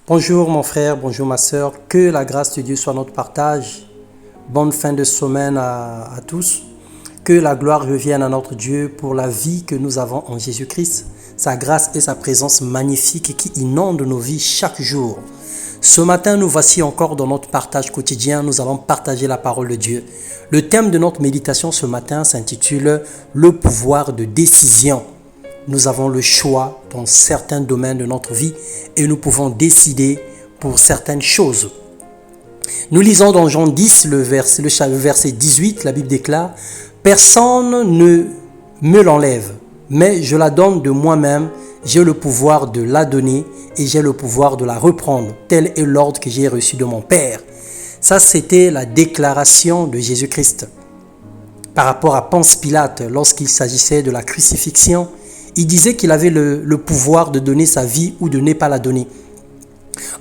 Bonjour mon frère, bonjour ma sœur, que la grâce de Dieu soit notre partage. Bonne fin de semaine à tous. Que la gloire revienne à notre Dieu pour la vie que nous avons en Jésus-Christ, sa grâce et sa présence magnifique qui inondent nos vies chaque jour. Ce matin, nous voici encore dans notre partage quotidien, nous allons partager la parole de Dieu. Le thème de notre méditation ce matin s'intitule « Le pouvoir de décision ». Nous avons le choix dans certains domaines de notre vie et nous pouvons décider pour certaines choses. Nous lisons dans Jean 10, le verset 18, la Bible déclare « Personne ne me l'enlève, mais je la donne de moi-même, j'ai le pouvoir de la donner et j'ai le pouvoir de la reprendre. Tel est l'ordre que j'ai reçu de mon Père. » Ça, c'était la déclaration de Jésus-Christ. Par rapport à Ponce Pilate, lorsqu'il s'agissait de la crucifixion, il disait qu'il avait le pouvoir de donner sa vie ou de ne pas la donner.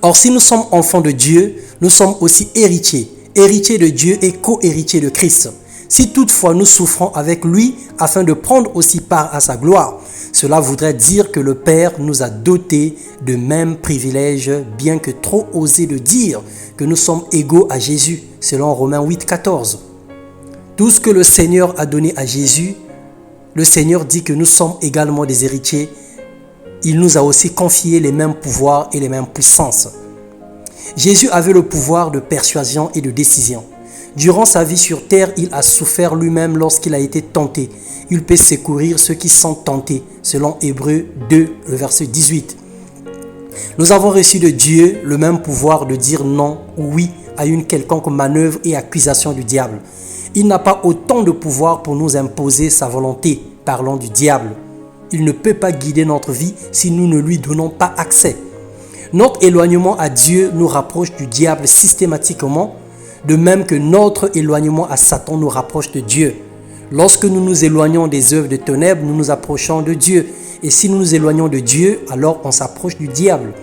Or, si nous sommes enfants de Dieu, nous sommes aussi héritiers. Héritiers de Dieu et co-héritiers de Christ. Si toutefois nous souffrons avec lui afin de prendre aussi part à sa gloire, cela voudrait dire que le Père nous a dotés de mêmes privilèges, bien que trop osé de dire que nous sommes égaux à Jésus, selon Romains 8, 14. Tout ce que le Seigneur a donné à Jésus, le Seigneur dit que nous sommes également des héritiers. Il nous a aussi confié les mêmes pouvoirs et les mêmes puissances. Jésus avait le pouvoir de persuasion et de décision. Durant sa vie sur terre, il a souffert lui-même lorsqu'il a été tenté. Il peut secourir ceux qui sont tentés, selon Hébreux 2, le verset 18. Nous avons reçu de Dieu le même pouvoir de dire non ou oui à une quelconque manœuvre et accusation du diable. Il n'a pas autant de pouvoir pour nous imposer sa volonté. Parlons du diable. Il ne peut pas guider notre vie si nous ne lui donnons pas accès. Notre éloignement à Dieu nous rapproche du diable systématiquement, de même que notre éloignement à Satan nous rapproche de Dieu. Lorsque nous nous éloignons des œuvres de ténèbres, nous nous approchons de Dieu. Et si nous nous éloignons de Dieu, alors on s'approche du diable.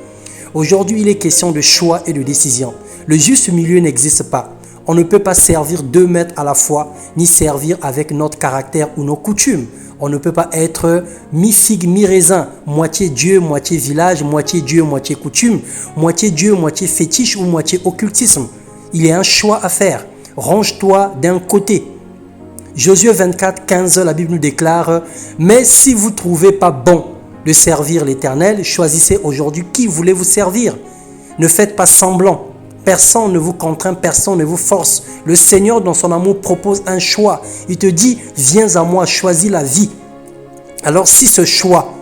Aujourd'hui, il est question de choix et de décision. Le juste milieu n'existe pas. On ne peut pas servir 2 maîtres à la fois, ni servir avec notre caractère ou nos coutumes. On ne peut pas être mi-figue, mi-raisin, moitié Dieu, moitié village, moitié Dieu, moitié coutume, moitié Dieu, moitié fétiche ou moitié occultisme. Il y a un choix à faire. Range-toi d'un côté. Josué 24, 15, la Bible nous déclare « Mais si vous ne trouvez pas bon de servir l'Éternel, choisissez aujourd'hui qui voulez-vous servir. Ne faites pas semblant. Personne ne vous contraint, personne ne vous force. Le Seigneur, dans son amour, propose un choix. Il te dit, viens à moi, choisis la vie. Alors, si ce choix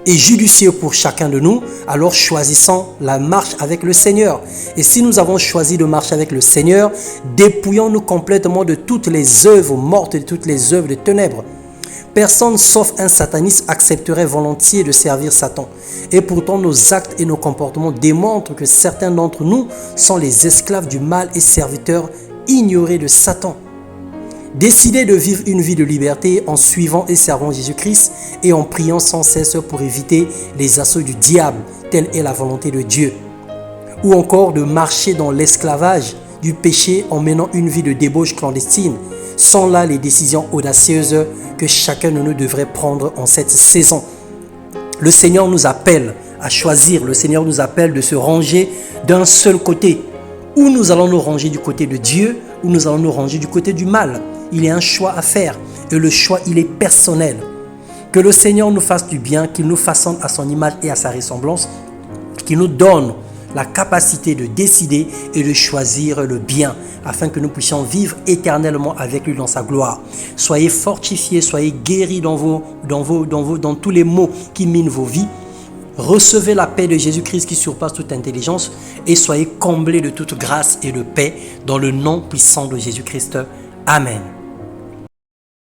est judicieux pour chacun de nous, alors choisissons la marche avec le Seigneur. Et si nous avons choisi de marcher avec le Seigneur, dépouillons-nous complètement de toutes les œuvres mortes, de toutes les œuvres de ténèbres. Personne sauf un sataniste accepterait volontiers de servir Satan. Et pourtant, nos actes et nos comportements démontrent que certains d'entre nous sont les esclaves du mal et serviteurs ignorés de Satan. Décidez de vivre une vie de liberté en suivant et servant Jésus-Christ et en priant sans cesse pour éviter les assauts du diable, telle est la volonté de Dieu. Ou encore de marcher dans l'esclavage du péché en menant une vie de débauche clandestine. Sont là les décisions audacieuses que chacun de nous devrait prendre en cette saison. Le Seigneur nous appelle à choisir, le Seigneur nous appelle de se ranger d'un seul côté. Ou nous allons nous ranger du côté de Dieu, ou nous allons nous ranger du côté du mal. Il y a un choix à faire et le choix, il est personnel. Que le Seigneur nous fasse du bien, qu'il nous façonne à son image et à sa ressemblance, qu'il nous donne la capacité de décider et de choisir le bien afin que nous puissions vivre éternellement avec lui dans sa gloire. Soyez fortifiés, soyez guéris dans tous les maux qui minent vos vies. Recevez la paix de Jésus-Christ qui surpasse toute intelligence et soyez comblés de toute grâce et de paix dans le nom puissant de Jésus-Christ. Amen.